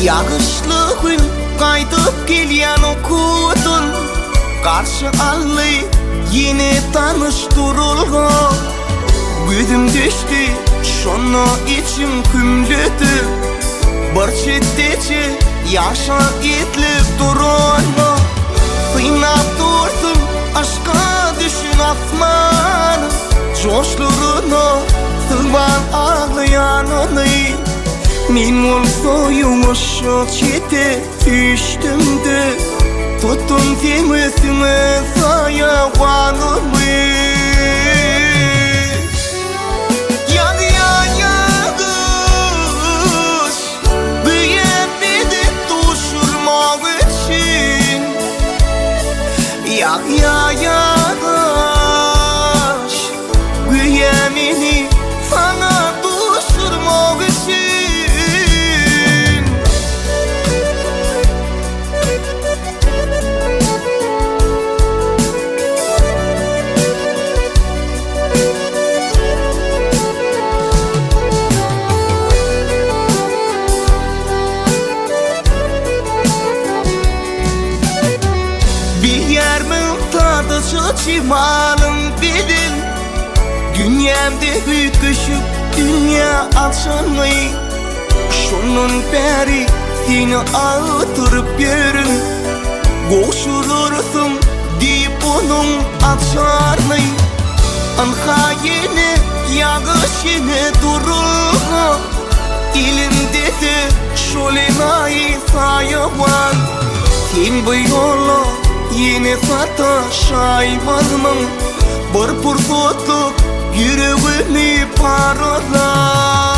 Yağışlı gün kaydıp gelyen okudun, karşı allı yeni tanıştırılga. Güdüm düştü, şonu içim kümlüdü. Bir çetteci yaşa itlip durulma. Sıynap durdum aşka düşün asman, coşlurunu sığman ağlayanını. Men olsayım aşağı çete düştümdü, tuttum temizime sayağanımı. Yağış büyümedi tuşurmak için. Yağış büyümedi sana tuşurmak için. Çimalım bilin, dünyamda hüküşüp dünya açanmayı. Şunun beri seni ağıtırıp görün, koşulursun deyip onun açarmayı. Anha yine yağış yine durulma, elimde de şolenayı sayavan. Sen bu yola yine sataşaymadın, bir fırsatlık yüreğimi parala.